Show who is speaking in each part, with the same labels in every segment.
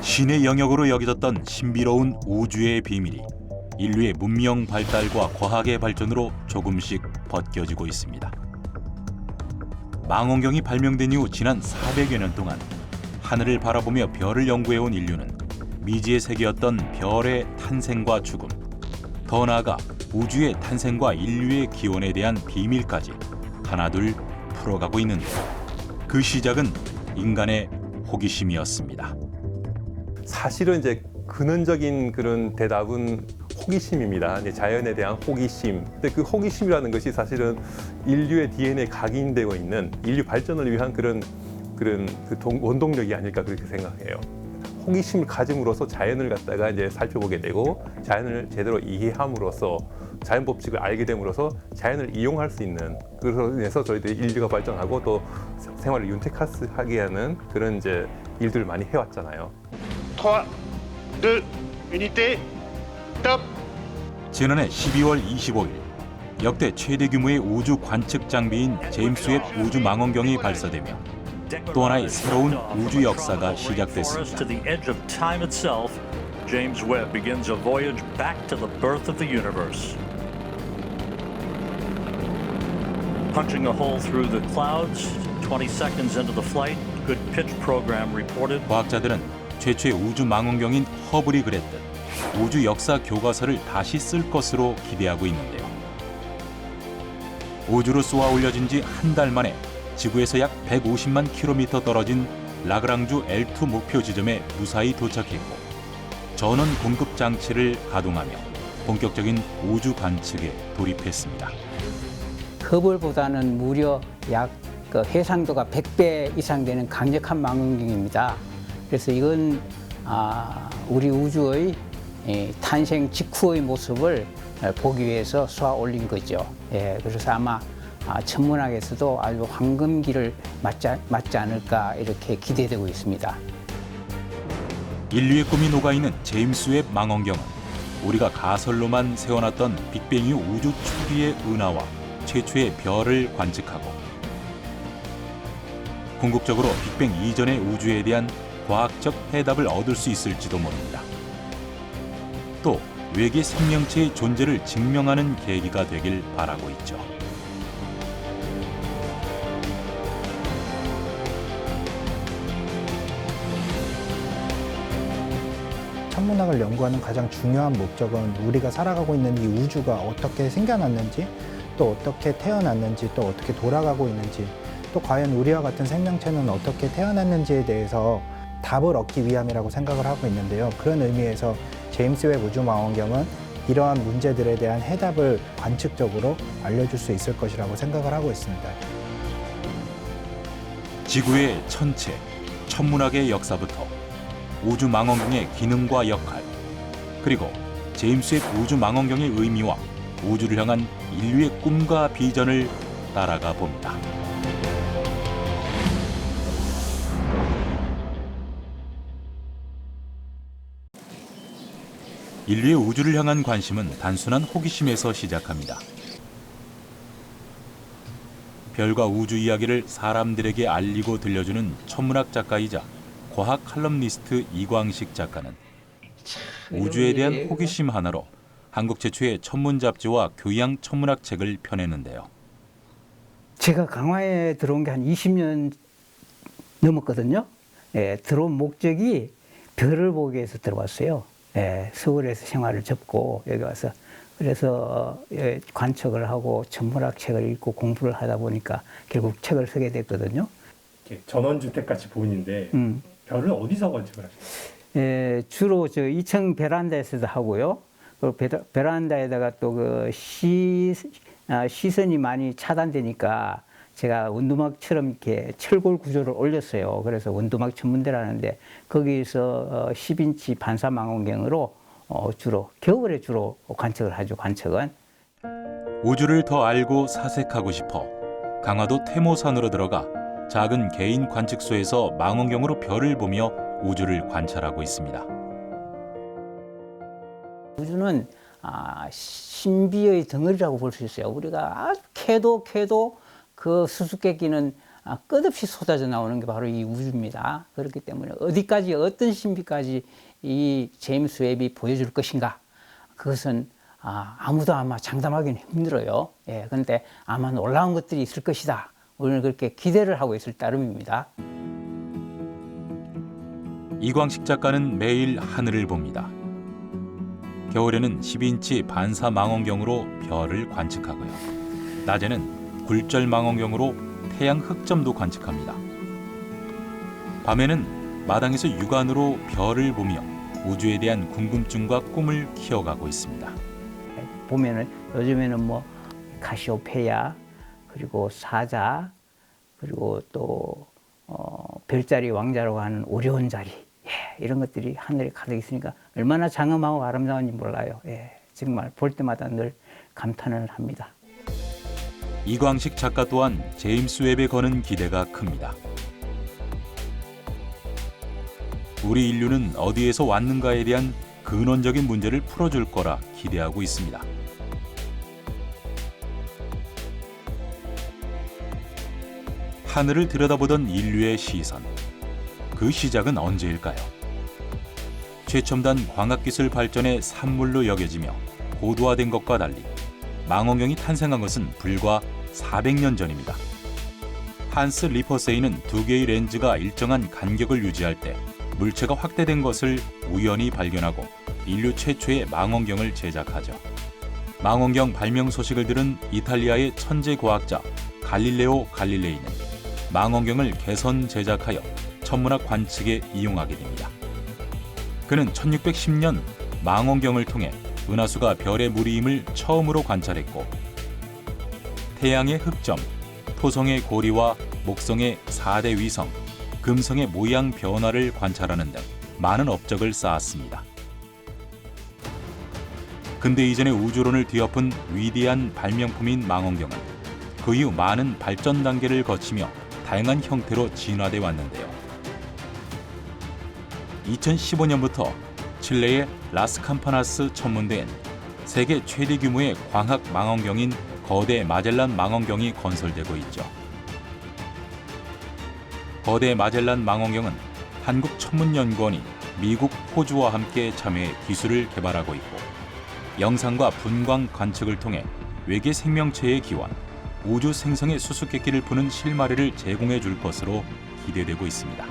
Speaker 1: 신의 영역으로 여겨졌던 신비로운 우주의 비밀이 인류의 문명 발달과 과학의 발전으로 조금씩 벗겨지고 있습니다. 망원경이 발명된 이후 지난 400여 년 동안 하늘을 바라보며 별을 연구해온 인류는 미지의 세계였던 별의 탄생과 죽음, 더 나아가 우주의 탄생과 인류의 기원에 대한 비밀까지 하나둘 풀어가고 있는데 그 시작은 인간의 호기심이었습니다.
Speaker 2: 사실은 이제 근원적인 그런 대답은 호기심입니다. 이제 자연에 대한 호기심. 근데 그 호기심이라는 것이 사실은 인류의 DNA에 각인되어 있는 인류 발전을 위한 그런 원동력이 아닐까 그렇게 생각해요. 호기심을 가짐으로써 자연을 갖다가 이제 살펴보게 되고 자연을 제대로 이해함으로써 자연 법칙을 알게 됨으로써 자연을 이용할 수 있는 그래서 인해서 저희들이 인류가 발전하고 또 생활을 윤택하게 하는 그런 이제 일들을 많이 해왔잖아요.
Speaker 3: 3, 2, unité, top!
Speaker 1: 지난해 12월 25일 역대 최대 규모의 우주 관측 장비인 제임스 웹 우주 망원경이 발사되며 또 하나의 새로운 우주 역사가 시작됐습니다.
Speaker 4: James Webb begins a voyage back to the birth of the universe. Punching a hole through the clouds, 20 seconds into the flight, good pitch program reported.
Speaker 1: 과학자들은 최초의 우주 망원경인 허블이 그랬듯 우주 역사 교과서를 다시 쓸 것으로 기대하고 있는데요. 우주로 쏘아 올려진 지 한 달 만에 지구에서 약 150만 킬로미터 떨어진 라그랑주 L2 목표 지점에 무사히 도착했고 전원 공급 장치를 가동하며 본격적인 우주 관측에 돌입했습니다.
Speaker 5: 허블보다는 무려 약 해상도가 100배 이상 되는 강력한 망원경입니다. 그래서 이건 우리 우주의 탄생 직후의 모습을 보기 위해서 쏘아 올린 거죠. 그래서 아마 천문학에서도 아주 황금기를 맞지 않을까 이렇게 기대되고 있습니다.
Speaker 1: 인류의 꿈이 녹아있는 제임스 웹 망원경은 우리가 가설로만 세워놨던 빅뱅 이후 우주 초기의 은하와 최초의 별을 관측하고 궁극적으로 빅뱅 이전의 우주에 대한 과학적 해답을 얻을 수 있을지도 모릅니다. 또 외계 생명체의 존재를 증명하는 계기가 되길 바라고 있죠.
Speaker 6: 천문학을 연구하는 가장 중요한 목적은 우리가 살아가고 있는 이 우주가 어떻게 생겨났는지, 또 어떻게 태어났는지, 또 어떻게 돌아가고 있는지, 또 과연 우리와 같은 생명체는 어떻게 태어났는지에 대해서 답을 얻기 위함이라고 생각을 하고 있는데요. 그런 의미에서 제임스 웹 우주 망원경은 이러한 문제들에 대한 해답을 관측적으로 알려줄 수 있을 것이라고 생각을 하고 있습니다.
Speaker 1: 지구의 천체, 천문학의 역사부터 우주 망원경의 기능과 역할, 그리고 제임스 웹 우주 망원경의 의미와 우주를 향한 인류의 꿈과 비전을 따라가 봅니다. 인류의 우주를 향한 관심은 단순한 호기심에서 시작합니다. 별과 우주 이야기를 사람들에게 알리고 들려주는 천문학 작가이자 과학 칼럼니스트 이광식 작가는 우주에 대한 호기심 하나로 한국 최초의 천문 잡지와 교양 천문학 책을 펴내는데요.
Speaker 5: 제가 강화에 들어온 게 한 20년 넘었거든요. 들어온 목적이 별을 보기 위해서 들어왔어요. 서울에서 생활을 접고 여기 와서 그래서 관측을 하고 천문학 책을 읽고 공부를 하다 보니까 결국 책을 쓰게 됐거든요.
Speaker 7: 전원주택같이 보이는데 별을 어디서 관측을 하시나요?
Speaker 5: 주로 저 2층 베란다에서도 하고요. 그리고 베란다에다가 또 그 시선이 많이 차단되니까 제가 원두막처럼 이렇게 철골 구조를 올렸어요. 그래서 원두막 천문대라는데 거기서 10인치 반사 망원경으로 주로 겨울에 주로 관측을 하죠. 관측은.
Speaker 1: 우주를 더 알고 사색하고 싶어 강화도 태모산으로 들어가 작은 개인 관측소에서 망원경으로 별을 보며 우주를 관찰하고 있습니다.
Speaker 5: 우주는 신비의 덩어리라고 볼 수 있어요. 우리가 캐도 그 수수께끼는 끝없이 쏟아져 나오는 게 바로 이 우주입니다. 그렇기 때문에 어디까지 어떤 신비까지 이 제임스 웹이 보여줄 것인가, 그것은 아무도 아마 장담하기는 힘들어요. 예, 그런데 아마 놀라운 것들이 있을 것이다. 우리는 그렇게 기대를 하고 있을 따름입니다.
Speaker 1: 이광식 작가는 매일 하늘을 봅니다. 겨울에는 12인치 반사 망원경으로 별을 관측하고요. 낮에는 굴절 망원경으로 태양 흑점도 관측합니다. 밤에는 마당에서 육안으로 별을 보며 우주에 대한 궁금증과 꿈을 키워가고 있습니다.
Speaker 5: 보면은 요즘에는 뭐 카시오페야, 그리고 사자, 그리고 또 별자리 왕자라고 하는 오리온 자리, 이런 것들이 하늘에 가득 있으니까 얼마나 장엄하고 아름다운지 몰라요. 정말 볼 때마다 늘 감탄을 합니다.
Speaker 1: 이광식 작가 또한 제임스 웹에 거는 기대가 큽니다. 우리 인류는 어디에서 왔는가에 대한 근원적인 문제를 풀어줄 거라 기대하고 있습니다. 하늘을 들여다보던 인류의 시선. 그 시작은 언제일까요? 최첨단 광학기술 발전의 산물로 여겨지며 고도화된 것과 달리 망원경이 탄생한 것은 불과 400년 전입니다. 한스 리퍼세이는 두 개의 렌즈가 일정한 간격을 유지할 때 물체가 확대된 것을 우연히 발견하고 인류 최초의 망원경을 제작하죠. 망원경 발명 소식을 들은 이탈리아의 천재 과학자 갈릴레오 갈릴레이는 망원경을 개선 제작하여 천문학 관측에 이용하게 됩니다. 그는 1610년 망원경을 통해 은하수가 별의 무리임을 처음으로 관찰했고 태양의 흑점, 토성의 고리와 목성의 4대 위성, 금성의 모양 변화를 관찰하는 등 많은 업적을 쌓았습니다. 근대 이전의 우주론을 뒤엎은 위대한 발명품인 망원경은 그 이후 많은 발전 단계를 거치며 다양한 형태로 진화돼 왔는데요. 2015년부터 칠레의 라스 캠파나스 천문대엔 세계 최대 규모의 광학 망원경인 거대 마젤란 망원경이 건설되고 있죠. 거대 마젤란 망원경은 한국천문연구원이 미국, 호주와 함께 참여해 기술을 개발하고 있고 영상과 분광 관측을 통해 외계 생명체의 기원, 우주 생성의 수수께끼를 푸는 실마리를 제공해 줄 것으로 기대되고 있습니다.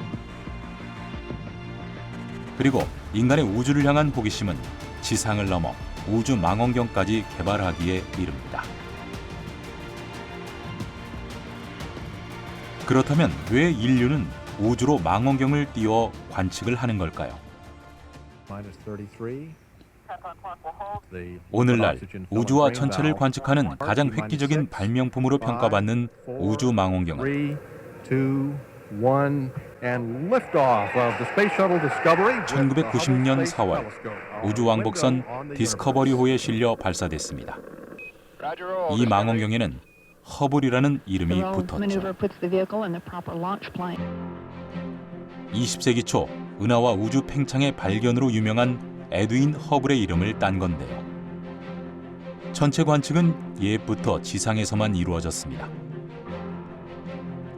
Speaker 1: 그리고 인간의 우주를 향한 호기심은 지상을 넘어 우주 망원경까지 개발하기에 이릅니다. 그렇다면 왜 인류는 우주로 망원경을 띄워 관측을 하는 걸까요? 오늘날 우주와 천체를 관측하는 가장 획기적인 발명품으로 평가받는 우주 망원경은 1990년 4월 우주왕복선 디스커버리호에 실려 발사됐습니다. 이 망원경에는 허블이라는 이름이 붙었죠. 20세기 초 은하와 우주 팽창의 발견으로 유명한 에드윈 허블의 이름을 딴 건데요. 천체 관측은 옛부터 지상에서만 이루어졌습니다.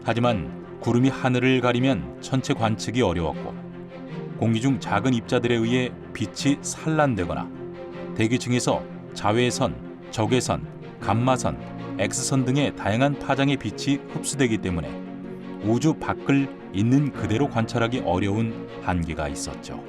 Speaker 1: 하지만 구름이 하늘을 가리면 천체 관측이 어려웠고 공기 중 작은 입자들에 의해 빛이 산란되거나 대기층에서 자외선, 적외선, 감마선, X선 등의 다양한 파장의 빛이 흡수되기 때문에 우주 밖을 있는 그대로 관찰하기 어려운 한계가 있었죠.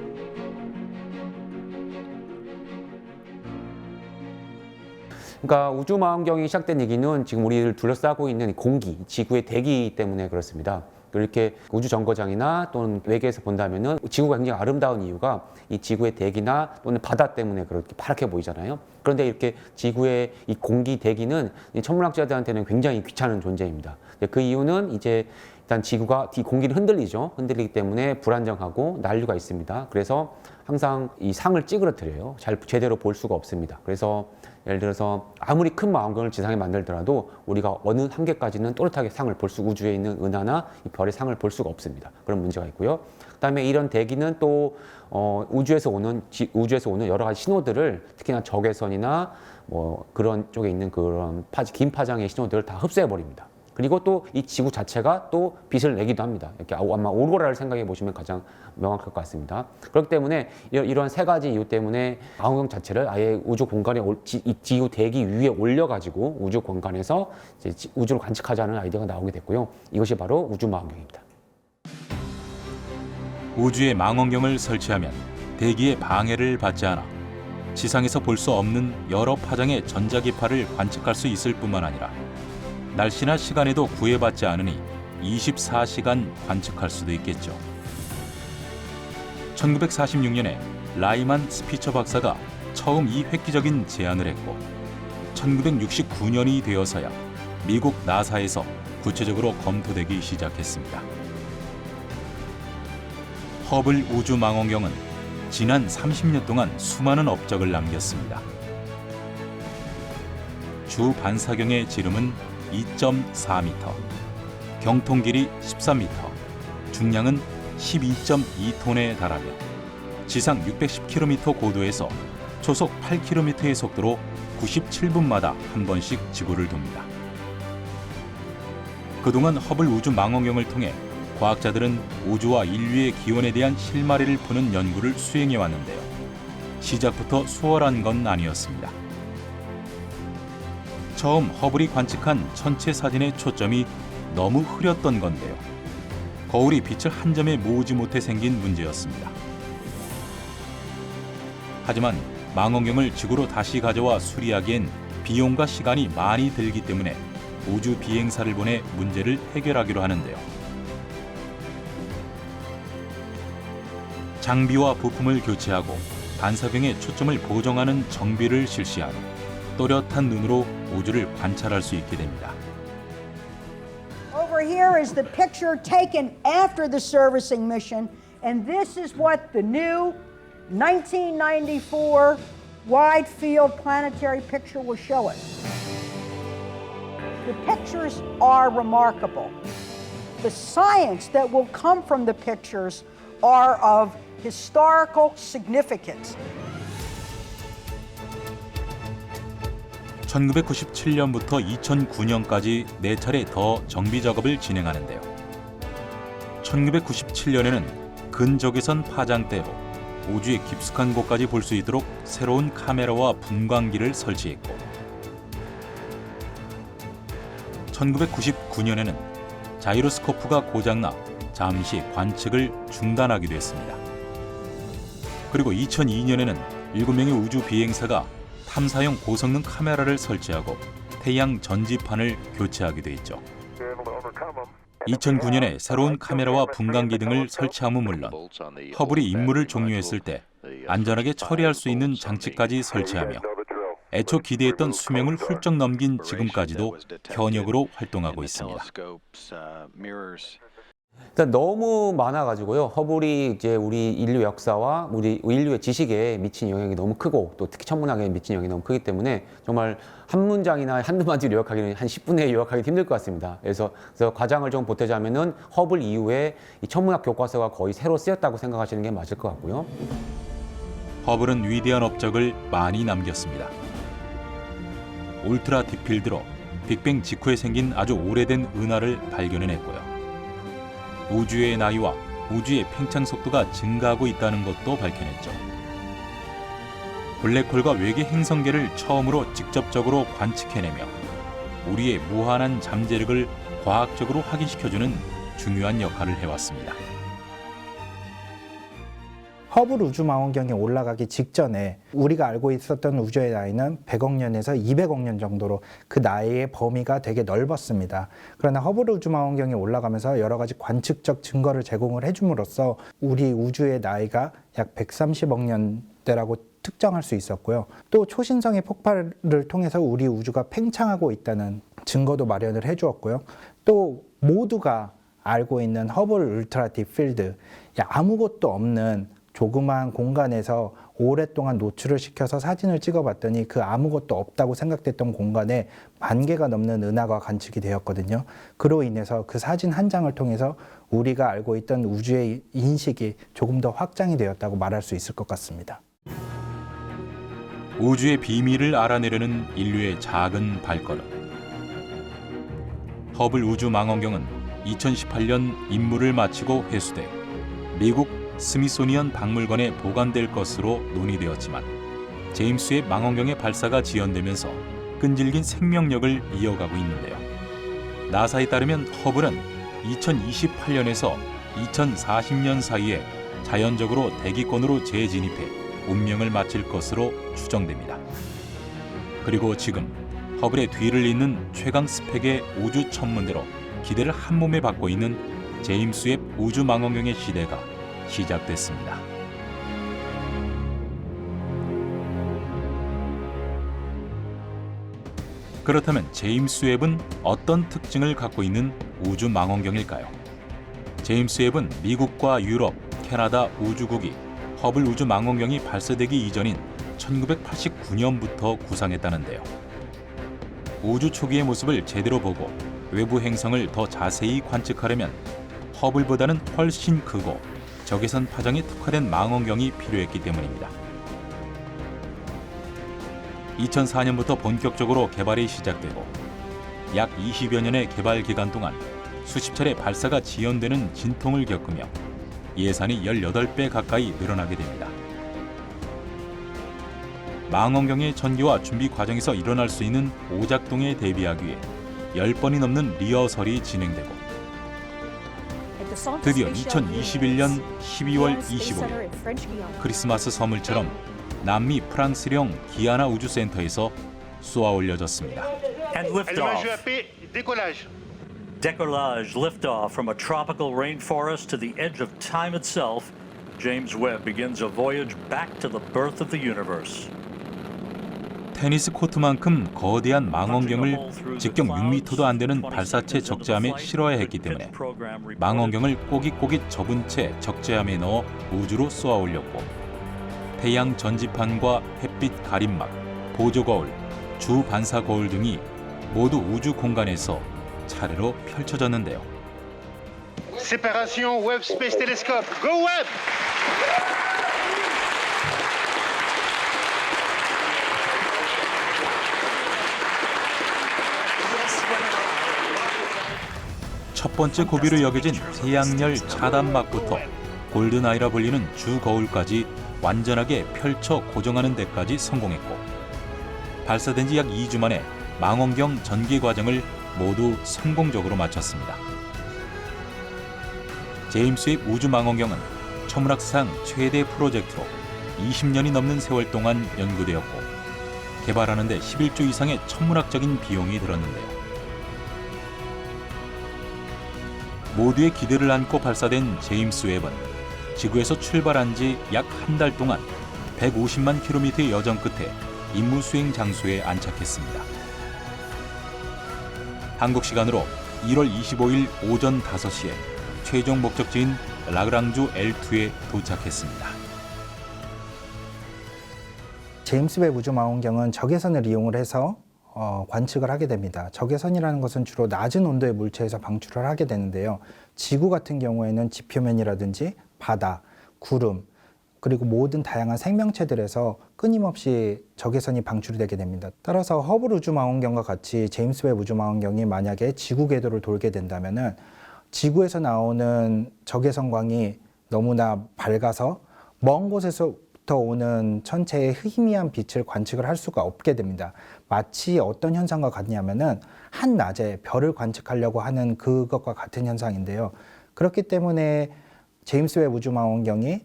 Speaker 8: 그러니까 우주망원경이 시작된 얘기는 지금 우리를 둘러싸고 있는 공기, 지구의 대기 때문에 그렇습니다. 이렇게 우주정거장이나 또는 외계에서 본다면은 지구가 굉장히 아름다운 이유가 이 지구의 대기나 또는 바다 때문에 그렇게 파랗게 보이잖아요. 그런데 이렇게 지구의 이 공기 대기는 이 천문학자들한테는 굉장히 귀찮은 존재입니다. 그 이유는 이제 일단 지구가 이 공기를 흔들리죠. 흔들리기 때문에 불안정하고 난류가 있습니다. 그래서 항상 이 상을 찌그러뜨려요. 제대로 볼 수가 없습니다. 그래서 예를 들어서 아무리 큰 망원경을 지상에 만들더라도 우리가 어느 한계까지는 또렷하게 상을 볼 수, 우주에 있는 은하나 이 별의 상을 볼 수가 없습니다. 그런 문제가 있고요. 그다음에 이런 대기는 또 우주에서 오는 여러 가지 신호들을 특히나 적외선이나 뭐 그런 쪽에 있는 그런 긴 파장의 신호들을 다 흡수해 버립니다. 그리고 또 이 지구 자체가 또 빛을 내기도 합니다. 이렇게 아마 오로라를 생각해 보시면 가장 명확할 것 같습니다. 그렇기 때문에 이런 세 가지 이유 때문에 망원경 자체를 아예 우주 공간에 이 지구 대기 위에 올려가지고 우주 공간에서 이제 우주를 관측하자는 아이디어가 나오게 됐고요. 이것이 바로 우주 망원경입니다.
Speaker 1: 우주에 망원경을 설치하면 대기의 방해를 받지 않아 지상에서 볼 수 없는 여러 파장의 전자기파를 관측할 수 있을 뿐만 아니라 날씨나 시간에도 구애받지 않으니 24시간 관측할 수도 있겠죠. 1946년에 라이만 스피처 박사가 처음 이 획기적인 제안을 했고 1969년이 되어서야 미국 나사에서 구체적으로 검토되기 시작했습니다. 허블 우주망원경은 지난 30년 동안 수많은 업적을 남겼습니다. 주 반사경의 지름은 2.4m, 경통 길이 13m, 중량은 12.2톤에 달하며 지상 610km 고도에서 초속 8km의 속도로 97분마다 한 번씩 지구를 돕니다. 그동안 허블 우주망원경을 통해 과학자들은 우주와 인류의 기원에 대한 실마리를 푸는 연구를 수행해 왔는데요. 시작부터 수월한 건 아니었습니다. 처음 허블이 관측한 천체 사진의 초점이 너무 흐렸던 건데요. 거울이 빛을 한 점에 모으지 못해 생긴 문제였습니다. 하지만 망원경을 지구로 다시 가져와 수리하기엔 비용과 시간이 많이 들기 때문에 우주 비행사를 보내 문제를 해결하기로 하는데요. 장비와 부품을 교체하고 반사경의 초점을 보정하는 정비를 실시한 후 또렷한 눈으로 우주를 관찰할 수 있게 됩니다.
Speaker 9: Over here is the picture taken after the servicing mission, and this is what the new 1994 wide field planetary picture will show us. The pictures are remarkable. The science that will come from the pictures are of historical significance.
Speaker 1: 1997년부터 2009년까지 4차례 더 정비 작업을 진행하는데요. 1997년에는 근적외선 파장대로 우주의 깊숙한 곳까지 볼 수 있도록 새로운 카메라와 분광기를 설치했고 1999년에는 자이로스코프가 고장나 잠시 관측을 중단하기도 했습니다. 그리고 2002년에는 7명의 우주 비행사가 탐사용 고성능 카메라를 설치하고 태양 전지판을 교체하기도 했죠. 2009년에 새로운 카메라와 분광기 등을 설치함은 물론 허블이 임무를 종료했을 때 안전하게 처리할 수 있는 장치까지 설치하며 애초 기대했던 수명을 훌쩍 넘긴 지금까지도 현역으로 활동하고 있습니다.
Speaker 8: 일단 너무 많아가지고요. 허블이 이제 우리 인류 역사와 우리 인류의 지식에 미친 영향이 너무 크고 또 특히 천문학에 미친 영향이 너무 크기 때문에 정말 한 문장이나 한두 마디 요약하기는 한 10분에 요약하기 힘들 것 같습니다. 그래서 과장을 좀 보태자면은 허블 이후에 이 천문학 교과서가 거의 새로 쓰였다고 생각하시는 게 맞을 것 같고요.
Speaker 1: 허블은 위대한 업적을 많이 남겼습니다. 울트라 딥필드로 빅뱅 직후에 생긴 아주 오래된 은하를 발견해냈고요. 우주의 나이와 우주의 팽창 속도가 증가하고 있다는 것도 밝혀냈죠. 블랙홀과 외계 행성계를 처음으로 직접적으로 관측해내며 우리의 무한한 잠재력을 과학적으로 확인시켜주는 중요한 역할을 해왔습니다.
Speaker 6: 허블 우주망원경에 올라가기 직전에 우리가 알고 있었던 우주의 나이는 100억 년에서 200억 년 정도로 그 나이의 범위가 되게 넓었습니다. 그러나 허블 우주망원경에 올라가면서 여러 가지 관측적 증거를 제공을 해줌으로써 우리 우주의 나이가 약 130억 년대라고 특정할 수 있었고요. 또 초신성의 폭발을 통해서 우리 우주가 팽창하고 있다는 증거도 마련을 해주었고요. 또 모두가 알고 있는 허블 울트라 딥필드, 아무것도 없는 조그마한 공간에서 오랫동안 노출을 시켜서 사진을 찍어봤더니 그 아무것도 없다고 생각됐던 공간에 10,000개가 넘는 은하가 관측이 되었거든요. 그로 인해서 그 사진 한 장을 통해서 우리가 알고 있던 우주의 인식이 조금 더 확장이 되었다고 말할 수 있을 것 같습니다.
Speaker 1: 우주의 비밀을 알아내려는 인류의 작은 발걸음. 허블 우주 망원경은 2018년 임무를 마치고 회수돼 미국 스미소니언 박물관에 보관될 것으로 논의되었지만 제임스 웹 망원경의 발사가 지연되면서 끈질긴 생명력을 이어가고 있는데요. 나사에 따르면 허블은 2028년에서 2040년 사이에 자연적으로 대기권으로 재진입해 운명을 마칠 것으로 추정됩니다. 그리고 지금 허블의 뒤를 잇는 최강 스펙의 우주 천문대로 기대를 한몸에 받고 있는 제임스 웹 우주 망원경의 시대가 시작됐습니다. 그렇다면 제임스 웹은 어떤 특징을 갖고 있는 우주 망원경일까요? 제임스 웹은 미국과 유럽, 캐나다 우주국이 허블 우주 망원경이 발사되기 이전인 1989년부터 구상했다는데요. 우주 초기의 모습을 제대로 보고 외부 행성을 더 자세히 관측하려면 허블보다는 훨씬 크고 적외선 파장이 특화된 망원경이 필요했기 때문입니다. 2004년부터 본격적으로 개발이 시작되고 약 20여 년의 개발 기간 동안 수십 차례 발사가 지연되는 진통을 겪으며 예산이 18배 가까이 늘어나게 됩니다. 망원경의 전개와 준비 과정에서 일어날 수 있는 오작동에 대비하기 위해 10번이 넘는 리허설이 진행되고 드디어 2021년 12월 25일 크리스마스 선물처럼 남미 프랑스령 기아나 우주센터에서 쏘아 올려졌습니다.
Speaker 4: And
Speaker 3: Allumage
Speaker 4: liftoff.
Speaker 3: EAP, décollage.
Speaker 4: Decollage, liftoff from a tropical rainforest to the edge of time itself. James Webb begins a voyage back to the birth of the universe.
Speaker 1: 테니스 코트만큼 거대한 망원경을 직경 6m도 안 되는 발사체 적재함에 실어야 했기 때문에 망원경을 꼬깃꼬깃 접은 채 적재함에 넣어 우주로 쏘아 올렸고 태양 전지판과 햇빛 가림막, 보조 거울, 주 반사 거울 등이 모두 우주 공간에서 차례로 펼쳐졌는데요.
Speaker 3: Séparation Webb Space Telescope. Go Webb!
Speaker 1: 첫 번째 고비로 여겨진 태양열 차단막부터 골든아이라 불리는 주 거울까지 완전하게 펼쳐 고정하는 데까지 성공했고 발사된 지 약 2주 만에 망원경 전개 과정을 모두 성공적으로 마쳤습니다. 제임스 웹 우주 망원경은 천문학상 최대 프로젝트로 20년이 넘는 세월 동안 연구되었고 개발하는 데 11조 이상의 천문학적인 비용이 들었는데요. 모두의 기대를 안고 발사된 제임스 웹은 지구에서 출발한 지 약 한 달 동안 150만 킬로미터의 여정 끝에 임무 수행 장소에 안착했습니다. 한국 시간으로 1월 25일 오전 5시에 최종 목적지인 라그랑주 L2에 도착했습니다.
Speaker 6: 제임스 웹 우주 망원경은 적외선을 이용을 해서 관측을 하게 됩니다. 적외선이라는 것은 주로 낮은 온도의 물체에서 방출을 하게 되는데요. 지구 같은 경우에는 지표면이라든지 바다, 구름, 그리고 모든 다양한 생명체들에서 끊임없이 적외선이 방출이 되게 됩니다. 따라서 허블 우주 망원경과 같이 제임스 웹 우주 망원경이 만약에 지구 궤도를 돌게 된다면은 지구에서 나오는 적외선광이 너무나 밝아서 먼 곳에서부터 오는 천체의 희미한 빛을 관측을 할 수가 없게 됩니다. 마치 어떤 현상과 같냐면은 한낮에 별을 관측하려고 하는 그것과 같은 현상인데요. 그렇기 때문에 제임스 웹 우주 망원경이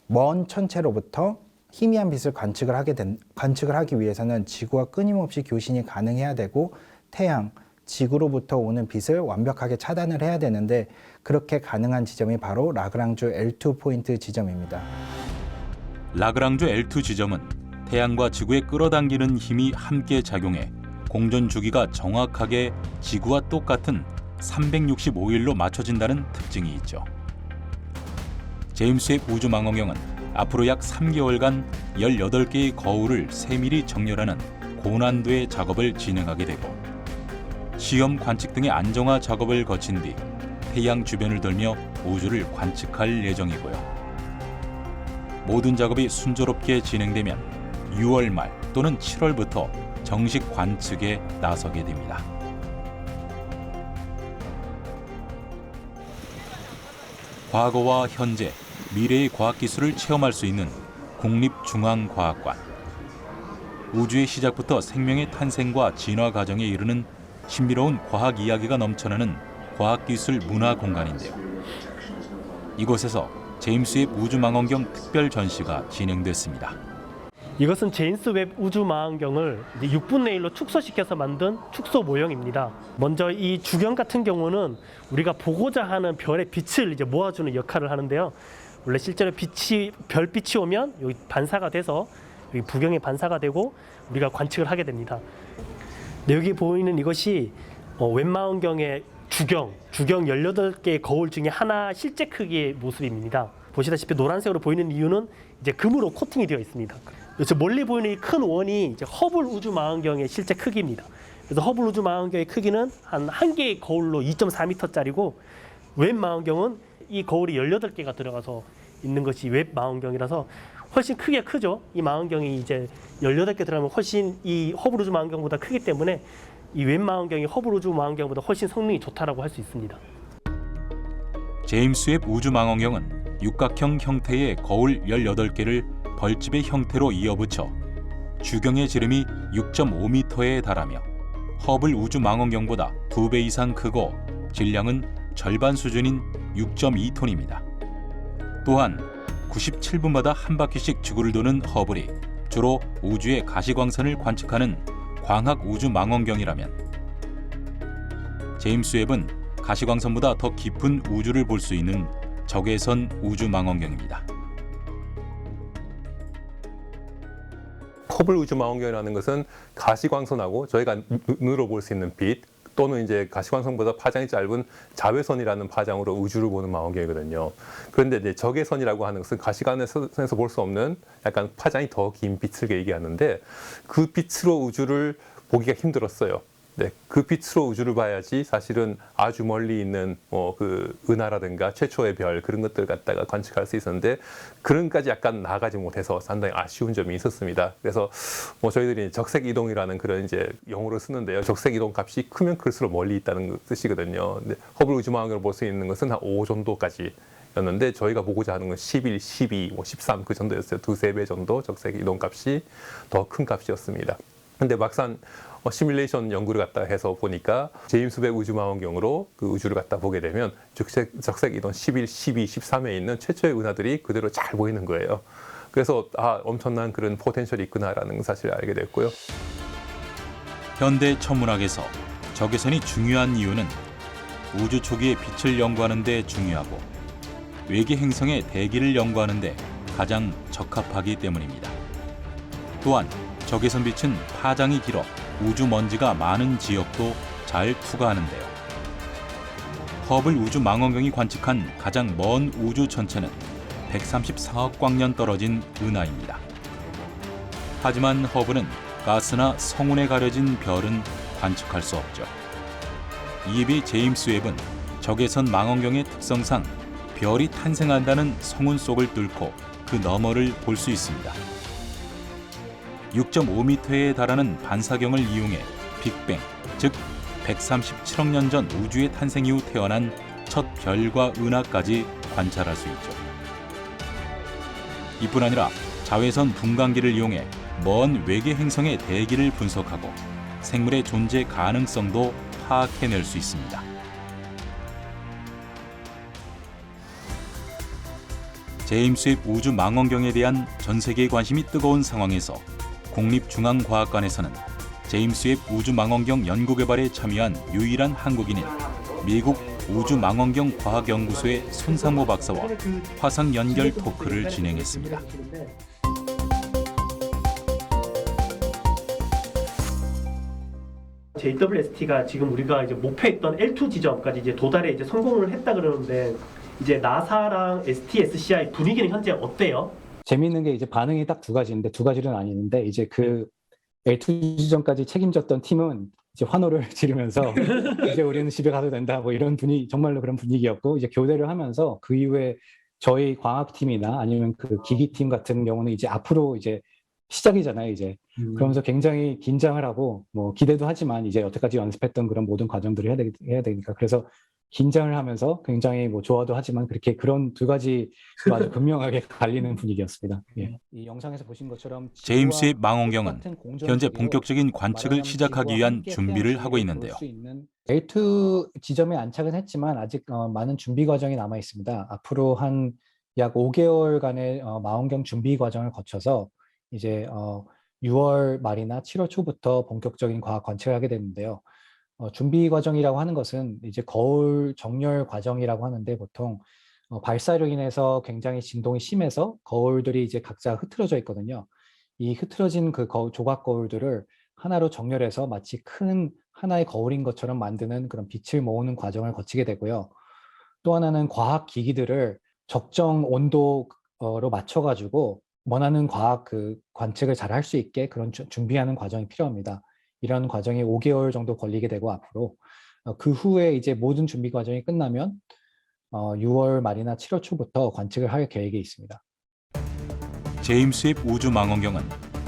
Speaker 6: 먼 천체로부터 희미한 빛을 관측을 하기 위해서는 지구와 끊임없이 교신이 가능해야 되고 태양, 지구로부터 오는 빛을 완벽하게 차단을 해야 되는데 그렇게 가능한 지점이 바로 라그랑주 L2 포인트 지점입니다.
Speaker 1: 라그랑주 L2 지점은 태양과 지구에 끌어당기는 힘이 함께 작용해 공전 주기가 정확하게 지구와 똑같은 365일로 맞춰진다는 특징이 있죠. 제임스 웹 우주 망원경은 앞으로 약 3개월간 18개의 거울을 세밀히 정렬하는 고난도의 작업을 진행하게 되고 시험 관측 등의 안정화 작업을 거친 뒤 태양 주변을 돌며 우주를 관측할 예정이고요. 모든 작업이 순조롭게 진행되면 6월 말 또는 7월부터 정식 관측에 나서게 됩니다. 과거와 현재, 미래의 과학기술을 체험할 수 있는 국립중앙과학관. 우주의 시작부터 생명의 탄생과 진화 과정에 이르는 신비로운 과학 이야기가 넘쳐나는 과학기술 문화 공간인데요. 이곳에서 제임스 웹 우주망원경 특별 전시가 진행됐습니다.
Speaker 10: 이것은 제임스 웹 우주망원경을 6분의 1로 축소시켜서 만든 축소 모형입니다. 먼저 이 주경 같은 경우는 우리가 보고자 하는 별의 빛을 이제 모아주는 역할을 하는데요. 원래 실제로 별빛이 오면 여기 반사가 돼서 여기 부경에 반사가 되고 우리가 관측을 하게 됩니다. 여기 보이는 이것이 웹망원경의 주경 18개의 거울 중에 하나 실제 크기의 모습입니다. 보시다시피 노란색으로 보이는 이유는 이제 금으로 코팅이 되어 있습니다. 그래서 멀리 보이는 이 큰 원이 이제 허블 우주망원경의 실제 크기입니다. 그래서 허블 우주망원경의 크기는 한 개의 거울로 2.4m짜리고 웹 망원경은 이 거울이 18개가 들어가서 있는 것이 웹 망원경이라서 훨씬 크게 크죠. 이 망원경이 이제 18개 들어가면 훨씬 이 허블 우주망원경보다 크기 때문에 이 웹 망원경이 허블 우주망원경보다 훨씬 성능이 좋다라고 할 수 있습니다.
Speaker 1: 제임스 웹 우주망원경은 육각형 형태의 거울 18개를 벌집의 형태로 이어붙여 주경의 지름이 6.5m에 달하며 허블 우주망원경보다 2배 이상 크고 질량은 절반 수준인 6.2톤입니다. 또한 97분마다 한 바퀴씩 지구를 도는 허블이 주로 우주의 가시광선을 관측하는 광학 우주망원경이라면 제임스 웹은 가시광선보다 더 깊은 우주를 볼 수 있는 적외선 우주망원경입니다.
Speaker 2: 허블 우주망원경이라는 것은 가시광선하고 저희가 눈으로 볼 수 있는 빛 또는 이제 가시광선보다 파장이 짧은 자외선이라는 파장으로 우주를 보는 망원경이거든요. 그런데 이제 적외선이라고 하는 것은 가시광선에서 볼 수 없는 약간 파장이 더 긴 빛을 얘기하는데 그 빛으로 우주를 보기가 힘들었어요. 네, 그 빛으로 우주를 봐야지 사실은 아주 멀리 있는 그 은하라든가 최초의 별 그런 것들 갖다가 관측할 수 있었는데 그런까지 약간 나아가지 못해서 상당히 아쉬운 점이 있었습니다. 그래서 저희들이 적색 이동이라는 그런 이제 용어를 쓰는데요. 적색 이동 값이 크면 클수록 멀리 있다는 뜻이거든요. 근데 허블 우주망원경을 볼 수 있는 것은 한 5 정도까지. 였는데 저희가 보고자 하는 건 11, 12, 13 그 정도였어요. 2~3배 정도 적색 이동 값이 더 큰 값이었습니다. 근데 막상 시뮬레이션 연구를 갖다 해서 보니까 제임스 웹 우주망원경으로 그 우주를 갖다 보게 되면 적색 이동 11, 12, 13에 있는 최초의 은하들이 그대로 잘 보이는 거예요. 그래서 엄청난 그런 포텐셜이 있구나라는 사실을 알게 됐고요.
Speaker 1: 현대 천문학에서 적외선이 중요한 이유는 우주 초기의 빛을 연구하는 데 중요하고 외계 행성의 대기를 연구하는 데 가장 적합하기 때문입니다. 또한 적외선 빛은 파장이 길어 우주 먼지가 많은 지역도 잘 투과하는데요. 허블 우주 망원경이 관측한 가장 먼 우주 천체는 134억 광년 떨어진 은하입니다. 하지만 허블은 가스나 성운에 가려진 별은 관측할 수 없죠. 이에 비해 제임스 웹은 적외선 망원경의 특성상 별이 탄생한다는 성운 속을 뚫고 그 너머를 볼 수 있습니다. 6.5m에 달하는 반사경을 이용해 빅뱅, 즉 137억 년 전 우주의 탄생 이후 태어난 첫 별과 은하까지 관찰할 수 있죠. 이뿐 아니라 자외선 분광기를 이용해 먼 외계 행성의 대기를 분석하고 생물의 존재 가능성도 파악해낼 수 있습니다. 제임스 웹 우주 망원경에 대한 전 세계의 관심이 뜨거운 상황에서 국립중앙과학관에서는 제임스 웹 우주망원경 연구개발에 참여한 유일한 한국인인 미국 우주망원경 과학연구소의 손상모 박사와 화상 연결 토크를 진행했습니다.
Speaker 10: JWST가 지금 우리가 이제 목표했던 L2 지점까지 이제 도달에 이제 성공을 했다 그러는데 이제 나사랑 STSCI 분위기는 현재 어때요?
Speaker 11: 재미있는 게 이제 반응이 딱 두 가지인데 두 가지는 아니는데 이제 그 L2 지점까지 책임졌던 팀은 이제 환호를 지르면서 이제 우리는 집에 가도 된다 뭐 이런 분위기 정말로 그런 분위기였고 이제 교대를 하면서 그 이후에 저희 광학팀이나 아니면 그 기기팀 같은 경우는 이제 앞으로 이제 시작이잖아요 이제 그러면서 굉장히 긴장을 하고 뭐 기대도 하지만 이제 여태까지 연습했던 그런 모든 과정들을 해야 되니까 그래서 긴장을 하면서 굉장히 뭐 좋아도 하지만 그렇게 그런 두 가지 아주 분명하게 갈리는 분위기였습니다. 예. 이 영상에서 보신 것처럼
Speaker 1: 제임스 웹 망원경은 현재 본격적인 관측을 시작하기 위한 준비를 하고 있는데요.
Speaker 11: L2 지점에 안착은 했지만 아직 많은 준비 과정이 남아 있습니다. 앞으로 한 약 5개월간의 망원경 준비 과정을 거쳐서 이제 6월 말이나 7월 초부터 본격적인 과학 관측을 하게 되는데요. 준비 과정이라고 하는 것은 이제 거울 정렬 과정이라고 하는데 보통 발사로 인해서 굉장히 진동이 심해서 거울들이 이제 각자 흐트러져 있거든요. 이 흐트러진 그 조각 거울들을 하나로 정렬해서 마치 큰 하나의 거울인 것처럼 만드는 그런 빛을 모으는 과정을 거치게 되고요. 또 하나는 과학 기기들을 적정 온도로 맞춰가지고 원하는 과학 그 관측을 잘 할 수 있게 그런 준비하는 과정이 필요합니다. 이런 과정이 5개월 정도 걸리게 되고 앞으로 그 후에 이제 모든 준비 과정이 끝나면 6월 말이나 7월 초부터 관측을 할 계획이 있습니다.
Speaker 1: 제임스 웹 우주 망원경은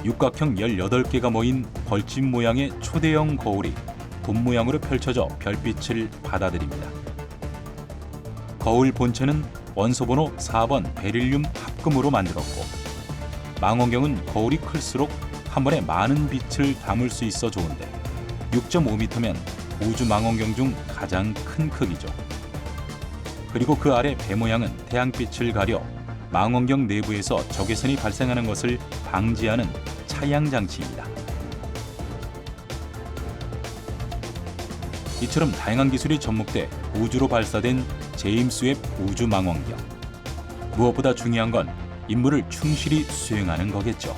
Speaker 1: 육각형 18개가 모인 벌집 모양의 초대형 거울이 돔 모양으로 펼쳐져 별빛을 받아들입니다. 거울 본체는 원소번호 4번 베릴륨 합금으로 만들었고 망원경은 거울이 클수록 한 번에 많은 빛을 담을 수 있어 좋은데 6.5m면 우주 망원경 중 가장 큰 크기죠. 그리고 그 아래 배 모양은 태양빛을 가려 망원경 내부에서 적외선이 발생하는 것을 방지하는 차양 장치입니다. 이처럼 다양한 기술이 접목돼 우주로 발사된 제임스 웹 우주 망원경. 무엇보다 중요한 건 임무를 충실히 수행하는 거겠죠.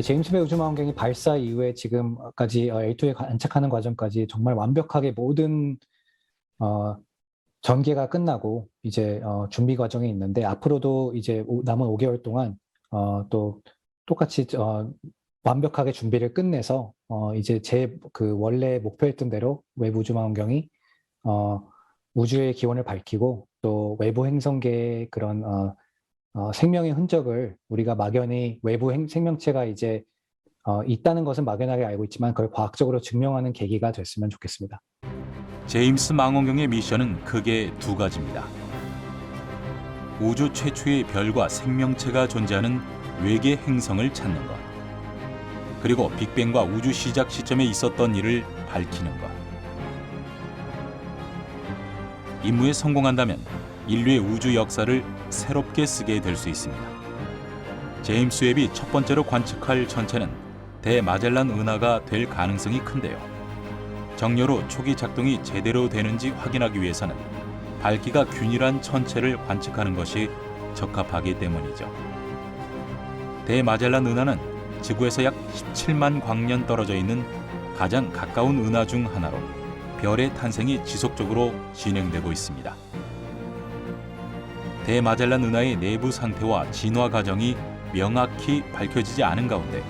Speaker 11: 제임스 웹 우주 망원경이 발사 이후에 지금까지 L2에 안착하는 과정까지 정말 완벽하게 모든 전개가 끝나고 이제 준비 과정이 있는데 앞으로도 이제 남은 5개월 동안 또 똑같이 완벽하게 준비를 끝내서 이제 제 그 원래 목표했던 대로 외부 우주 망원경이 우주의 기원을 밝히고 또 외부 행성계의 그런 생명의 흔적을 우리가 막연히 외부 생명체가 이제 있다는 것은 막연하게 알고 있지만 그걸 과학적으로 증명하는 계기가 됐으면 좋겠습니다.
Speaker 1: 제임스 망원경의 미션은 크게 두 가지입니다. 우주 최초의 별과 생명체가 존재하는 외계 행성을 찾는 것. 그리고 빅뱅과 우주 시작 시점에 있었던 일을 밝히는 것. 임무에 성공한다면 인류의 우주 역사를 새롭게 쓰게 될 수 있습니다. 제임스 웹이 첫 번째로 관측할 천체는 대마젤란 은하가 될 가능성이 큰데요. 정렬 후 초기 작동이 제대로 되는지 확인하기 위해서는 밝기가 균일한 천체를 관측하는 것이 적합하기 때문이죠. 대마젤란 은하는 지구에서 약 17만 광년 떨어져 있는 가장 가까운 은하 중 하나로 별의 탄생이 지속적으로 진행되고 있습니다. 대마젤란 은하의 내부 상태와 진화 과정이 명확히 밝혀지지 않은 가운데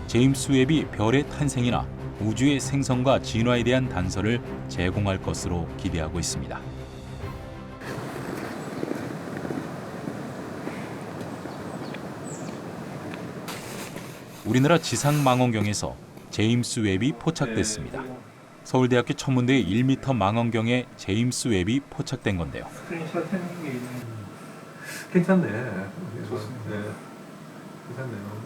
Speaker 1: 제임스 웹이 별의 탄생이나 우주의 생성과 진화에 대한 단서를 제공할 것으로 기대하고 있습니다. 우리나라 지상망원경에서 제임스 웹이 포착됐습니다. 서울대학교 천문대의 1m 망원경에 제임스 웹이 포착된 건데요.
Speaker 2: 스크린샷 해놓은 게 있는. 괜찮네. 좋습니다. 네. 괜찮네요.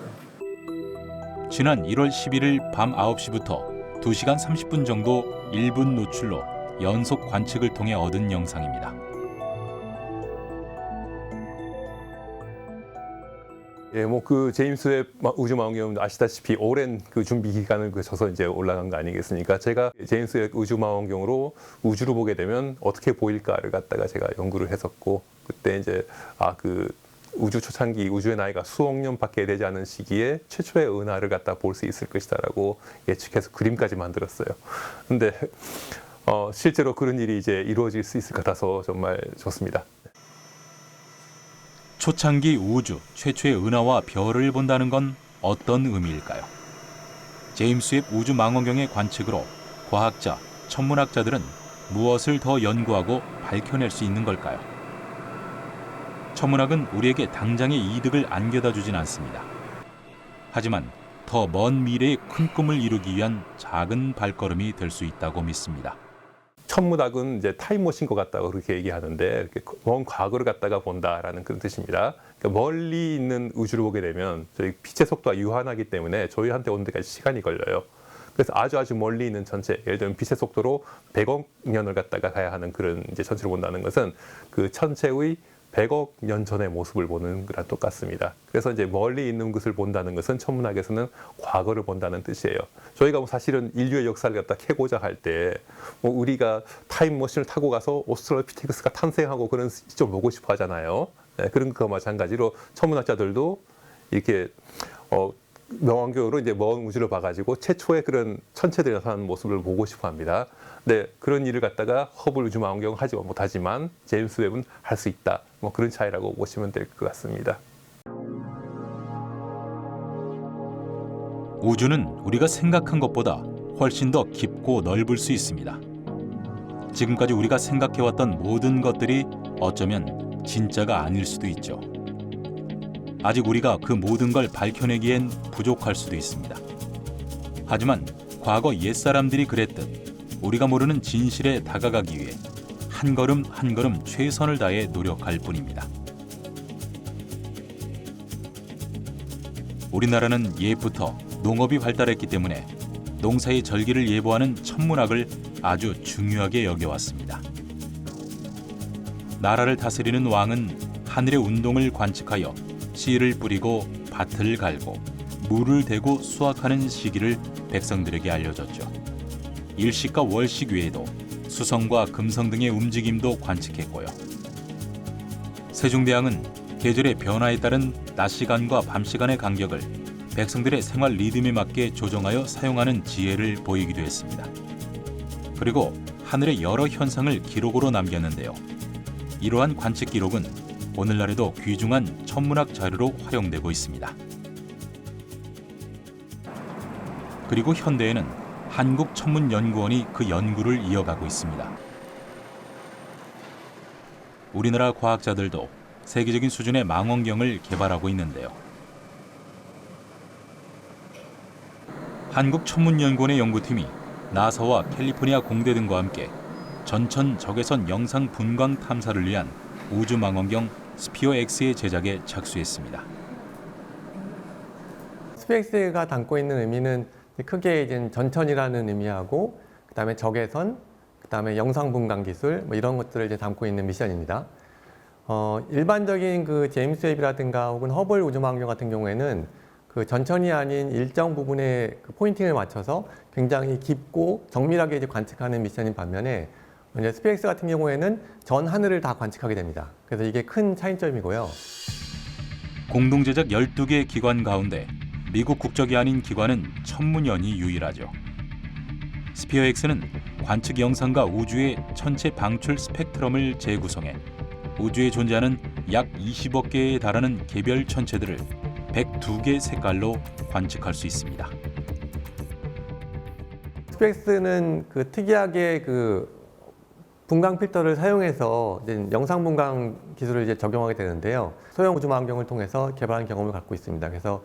Speaker 1: 지난 1월 11일 밤 9시부터 2시간 30분 정도 1분 노출로 연속 관측을 통해 얻은 영상입니다.
Speaker 2: 예, 뭐 그 제임스 웹 우주 망원경은 아시다시피 오랜 그 준비 기간을 거쳐서 이제 올라간 거 아니겠습니까? 제가 제임스 웹 우주 망원경으로 우주를 보게 되면 어떻게 보일까를 갖다가 제가 연구를 했었고 그때 이제 그 우주 초창기 우주의 나이가 수억 년밖에 되지 않은 시기에 최초의 은하를 갖다 볼 수 있을 것이다라고 예측해서 그림까지 만들었어요. 근데 실제로 그런 일이 이제 이루어질 수 있을 것 같아서 정말 좋습니다.
Speaker 1: 초창기 우주 최초의 은하와 별을 본다는 건 어떤 의미일까요? 제임스 웹 우주 망원경의 관측으로 과학자, 천문학자들은 무엇을 더 연구하고 밝혀낼 수 있는 걸까요? 천문학은 우리에게 당장의 이득을 안겨다 주진 않습니다. 하지만 더 먼 미래의 큰 꿈을 이루기 위한 작은 발걸음이 될 수 있다고 믿습니다.
Speaker 2: 천문학은 이제 타임머신 것 같다고 그렇게 얘기하는데 이렇게 먼 과거를 갖다가 본다라는 그런 뜻입니다. 그러니까 멀리 있는 우주를 보게 되면 저희 빛의 속도가 유한하기 때문에 저희한테 오는 데까지 시간이 걸려요. 그래서 아주 멀리 있는 천체, 예를 들면 빛의 속도로 100억 년을 갖다가 가야 하는 그런 이제 천체를 본다는 것은 그 천체의 100억 년 전의 모습을 보는 거랑 똑같습니다. 그래서 이제 멀리 있는 것을 본다는 것은 천문학에서는 과거를 본다는 뜻이에요. 저희가 뭐 사실은 인류의 역사를 갖다 캐고자 할 때 뭐 우리가 타임머신을 타고 가서 오스트랄로피테쿠스가 탄생하고 그런 시점 보고 싶어 하잖아요. 네, 그런 것과 마찬가지로 천문학자들도 이렇게 명왕경으로 이제 먼 우주를 봐가지고 최초의 그런 천체들이 나타나는 모습을 보고 싶어 합니다. 네, 그런 일을 갖다가 허블 우주망원경은 하지 못하지만 제임스 웹은 할 수 있다. 뭐 그런 차이라고 보시면 될 것 같습니다.
Speaker 1: 우주는 우리가 생각한 것보다 훨씬 더 깊고 넓을 수 있습니다. 지금까지 우리가 생각해왔던 모든 것들이 어쩌면 진짜가 아닐 수도 있죠. 아직 우리가 그 모든 걸 밝혀내기엔 부족할 수도 있습니다. 하지만 과거 옛사람들이 그랬듯 우리가 모르는 진실에 다가가기 위해 한 걸음 한 걸음 최선을 다해 노력할 뿐입니다. 우리나라는 옛부터 농업이 발달했기 때문에 농사의 절기를 예보하는 천문학을 아주 중요하게 여겨왔습니다. 나라를 다스리는 왕은 하늘의 운동을 관측하여 씨를 뿌리고 밭을 갈고 물을 대고 수확하는 시기를 백성들에게 알려줬죠. 일식과 월식 외에도 수성과 금성 등의 움직임도 관측했고요. 세종대왕은 계절의 변화에 따른 낮 시간과 밤 시간의 간격을 백성들의 생활 리듬에 맞게 조정하여 사용하는 지혜를 보이기도 했습니다. 그리고 하늘의 여러 현상을 기록으로 남겼는데요. 이러한 관측 기록은 오늘날에도 귀중한 천문학 자료로 활용되고 있습니다. 그리고 현대에는 한국천문연구원이 그 연구를 이어가고 있습니다. 우리나라 과학자들도 세계적인 수준의 망원경을 개발하고 있는데요. 한국천문연구원의 연구팀이 나사와 캘리포니아 공대 등과 함께 전천 적외선 영상 분광 탐사를 위한 우주망원경 스피어 X의 제작에 착수했습니다.
Speaker 12: 스피어 X가 담고 있는 의미는 크게 이제 전천이라는 의미하고 그다음에 적외선, 그다음에 영상 분광 기술 뭐 이런 것들을 이제 담고 있는 미션입니다. 일반적인 그 제임스 웹이라든가 혹은 허블 우주망원경 같은 경우에는 그 전천이 아닌 일정 부분에 그 포인팅을 맞춰서 굉장히 깊고 정밀하게 이제 관측하는 미션인 반면에 이제 스피어 X 같은 경우에는 전 하늘을 다 관측하게 됩니다. 그래서 이게 큰 차이점이고요.
Speaker 1: 공동 제작 12개 기관 가운데 미국 국적이 아닌 기관은 천문연이 유일하죠. 스피어 X는 관측 영상과 우주의 천체 방출 스펙트럼을 재구성해 우주에 존재하는 약 20억 개에 달하는 개별 천체들을 102개 색깔로 관측할 수 있습니다.
Speaker 12: 스피어 X는 그 특이하게 그 분광 필터를 사용해서 이제 영상 분광 기술을 이제 적용하게 되는데요. 소형 우주망원경을 통해서 개발한 경험을 갖고 있습니다. 그래서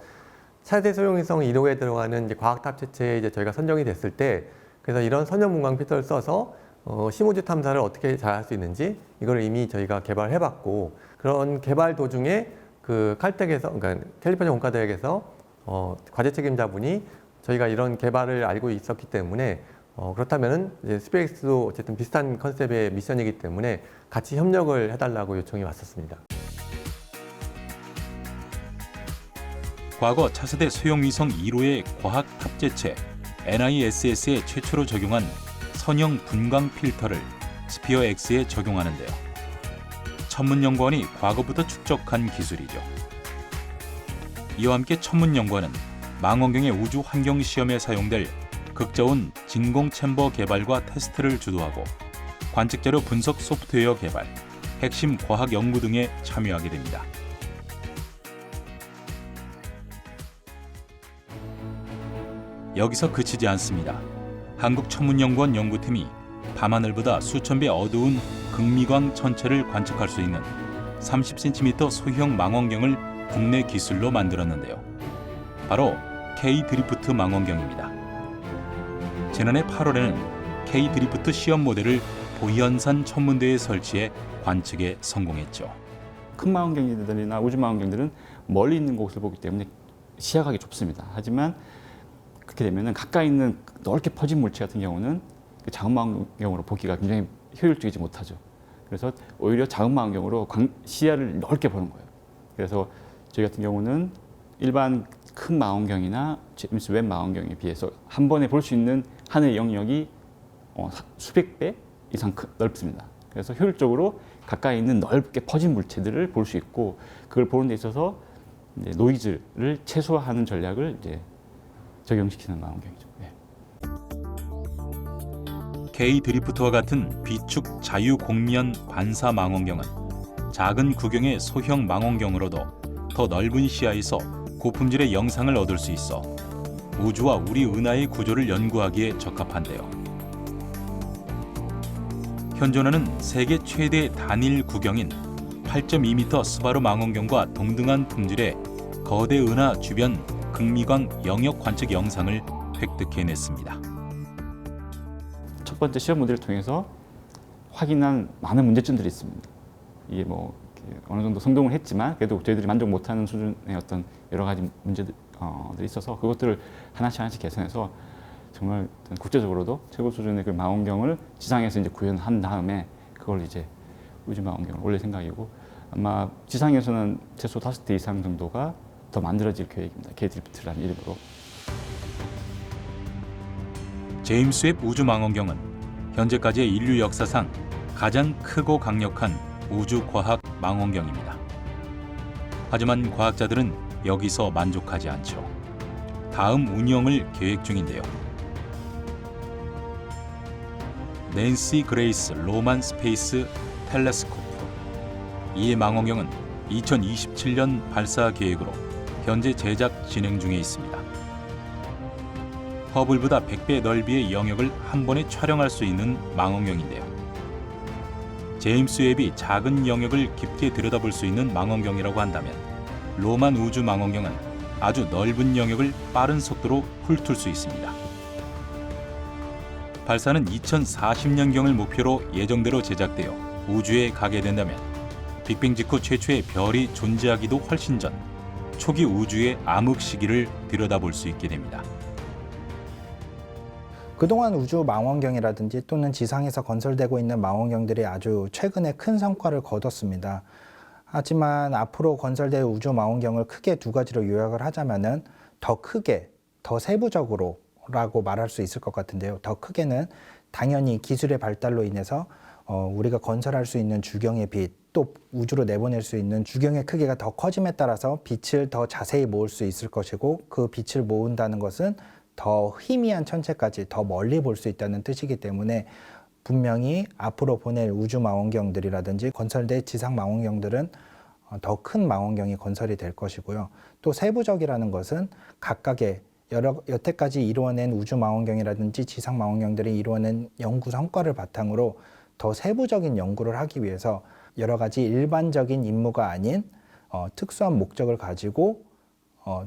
Speaker 12: 차세 소형위성 1호에 들어가는 이제 과학 탑재체에 이제 저희가 선정이 됐을 때, 그래서 이런 선형 분광 필터를 써서 심우주 탐사를 어떻게 잘 할 수 있는지 이걸 이미 저희가 개발해봤고, 그런 개발 도중에 그 칼텍에서, 그러니까 캘리포니아 공과대학에서 과제 책임자분이 저희가 이런 개발을 알고 있었기 때문에 그렇다면은 이제 스피어 X도 어쨌든 비슷한 컨셉의 미션이기 때문에 같이 협력을 해달라고 요청이 왔었습니다.
Speaker 1: 과거 차세대 소형위성 1호의 과학 탑재체 NISS에 최초로 적용한 선형 분광 필터를 스피어 X에 적용하는데요. 천문연구원이 과거부터 축적한 기술이죠. 이와 함께 천문연구원은 망원경의 우주 환경 시험에 사용될 극저온 진공 챔버 개발과 테스트를 주도하고 관측자료 분석 소프트웨어 개발, 핵심 과학 연구 등에 참여하게 됩니다. 여기서 그치지 않습니다. 한국천문연구원 연구팀이 밤하늘보다 수천 배 어두운 극미광 천체를 관측할 수 있는 30cm 소형 망원경을 국내 기술로 만들었는데요. 바로 K 드리프트 망원경입니다. 지난해 8월에는 K 드리프트 시험 모델을 보현산 천문대에 설치해 관측에 성공했죠.
Speaker 13: 큰 망원경들이나 우주 망원경들은 멀리 있는 곳을 보기 때문에 시야각이 좁습니다. 하지만 그렇게 되면 가까이 있는 넓게 퍼진 물체 같은 경우는 작은 망원경으로 보기가 굉장히 효율적이지 못하죠. 그래서 오히려 작은 망원경으로 시야를 넓게 보는 거예요. 그래서 저희 같은 경우는 일반 큰 망원경이나 제임스 웹 망원경에 비해서 한 번에 볼 수 있는 하늘의 영역이 수백 배 이상 넓습니다. 그래서 효율적으로 가까이 있는 넓게 퍼진 물체들을 볼 수 있고, 그걸 보는 데 있어서 이제 노이즈를 최소화하는 전략을 이제 적용시키는 망원경이죠. 네.
Speaker 1: K 드리프트와 같은 비축 자유 공면 반사 망원경은 작은 구경의 소형 망원경으로도 더 넓은 시야에서 고품질의 영상을 얻을 수 있어 우주와 우리 은하의 구조를 연구하기에 적합한데요. 현존하는 세계 최대 단일 구경인 8.2m 스바루 망원경과 동등한 품질의 거대 은하 주변 극미광 영역 관측 영상을 획득해냈습니다.
Speaker 13: 첫 번째 시험 모델을 통해서 확인한 많은 문제점들이 있습니다. 이게 뭐 어느 정도 성공을 했지만 그래도 저희들이 만족 못하는 수준의 어떤 여러 가지 문제들이 있어서 그것들을 하나씩 개선해서 정말 국제적으로도 최고 수준의 그 망원경을 지상에서 이제 구현한 다음에 그걸 이제 우주 망원경을 올릴 생각이고, 아마 지상에서는 최소 5대 이상 정도가 더 만들어질 계획입니다. K 드리프트라는 이름으로.
Speaker 1: 제임스 웹 우주 망원경은 현재까지의 인류 역사상 가장 크고 강력한 우주 과학 망원경입니다. 하지만 과학자들은 여기서 만족하지 않죠. 다음 운영을 계획 중인데요. 낸시 그레이스 로만 스페이스 텔레스코프. 이 망원경은 2027년 발사 계획으로 현재 제작 진행 중에 있습니다. 허블보다 100배 넓이의 영역을 한 번에 촬영할 수 있는 망원경인데요. 제임스 웹이 작은 영역을 깊게 들여다볼 수 있는 망원경이라고 한다면 로만 우주 망원경은 아주 넓은 영역을 빠른 속도로 훑을 수 있습니다. 발사는 2040년경을 목표로 예정대로 제작되어 우주에 가게 된다면 빅뱅 직후 최초의 별이 존재하기도 훨씬 전 초기 우주의 암흑 시기를 들여다볼 수 있게 됩니다.
Speaker 6: 그동안 우주 망원경이라든지 또는 지상에서 건설되고 있는 망원경들이 아주 최근에 큰 성과를 거뒀습니다. 하지만 앞으로 건설될 우주 망원경을 크게 두 가지로 요약을 하자면은 더 크게, 더 세부적으로 라고 말할 수 있을 것 같은데요. 더 크게는 당연히 기술의 발달로 인해서 우리가 건설할 수 있는 주경의 빛, 또 우주로 내보낼 수 있는 주경의 크기가 더 커짐에 따라서 빛을 더 자세히 모을 수 있을 것이고, 그 빛을 모은다는 것은 더 희미한 천체까지 더 멀리 볼 수 있다는 뜻이기 때문에 분명히 앞으로 보낼 우주 망원경들이라든지 건설될 지상 망원경들은 더 큰 망원경이 건설이 될 것이고요. 또 세부적이라는 것은 각각의 여태까지 이루어낸 우주 망원경이라든지 지상 망원경들이 이루어낸 연구 성과를 바탕으로 더 세부적인 연구를 하기 위해서 여러 가지 일반적인 임무가 아닌 특수한 목적을 가지고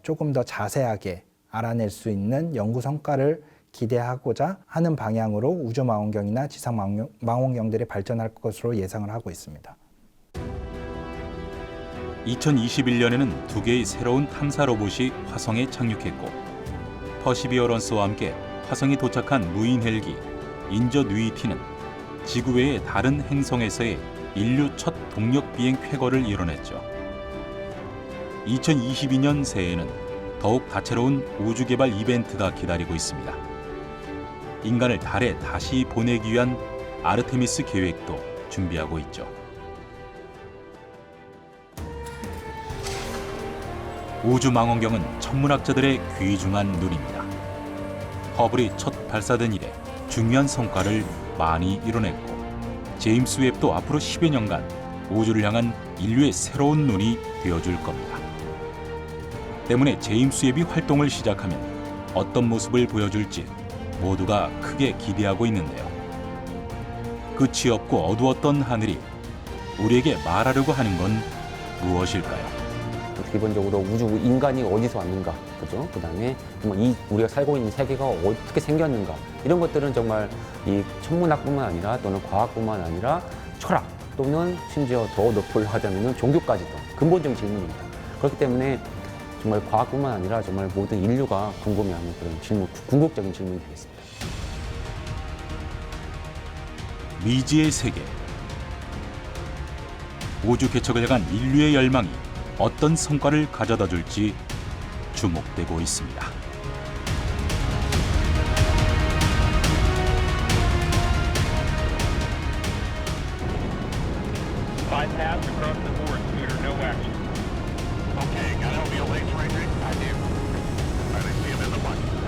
Speaker 6: 조금 더 자세하게 알아낼 수 있는 연구 성과를 기대하고자 하는 방향으로 우주 망원경이나 지상 망원경들이 발전할 것으로 예상을 하고 있습니다.
Speaker 1: 2021년에는 2개의 새로운 탐사 로봇이 화성에 착륙했고, 퍼시비어런스와 함께 화성에 도착한 무인 헬기 인저 누이티는 지구 외의 다른 행성에서의 인류 첫 동력 비행 쾌거를 이뤄냈죠. 2022년 새해에는 더욱 다채로운 우주 개발 이벤트가 기다리고 있습니다. 인간을 달에 다시 보내기 위한 아르테미스 계획도 준비하고 있죠. 우주 망원경은 천문학자들의 귀중한 눈입니다. 허블이 첫 발사된 이래 중요한 성과를 많이 이뤄냈고, 제임스 웹도 앞으로 10여 년간 우주를 향한 인류의 새로운 눈이 되어줄 겁니다. 때문에 제임스 웹이 활동을 시작하면 어떤 모습을 보여줄지 모두가 크게 기대하고 있는데요. 끝이 없고 어두웠던 하늘이 우리에게 말하려고 하는 건 무엇일까요?
Speaker 8: 기본적으로 우주 인간이 어디서 왔는가, 그죠? 그다음에 이 우리가 살고 있는 세계가 어떻게 생겼는가, 이런 것들은 정말 이 천문학뿐만 아니라 또는 과학뿐만 아니라 철학 또는 심지어 더 높을 하자면은 종교까지도 근본적인 질문입니다. 그렇기 때문에 정말 과학뿐만 아니라 정말 모든 인류가 궁금해하는 그런 질문, 궁극적인 질문이 되겠습니다.
Speaker 1: 미지의 세계. 우주 개척을 향한 인류의 열망이 어떤 성과를 가져다 줄지 주목되고 있습니다.
Speaker 14: Bypass across the board, Scooter, no action. Okay, got LV lanes right there? I do. I see him in the bunch.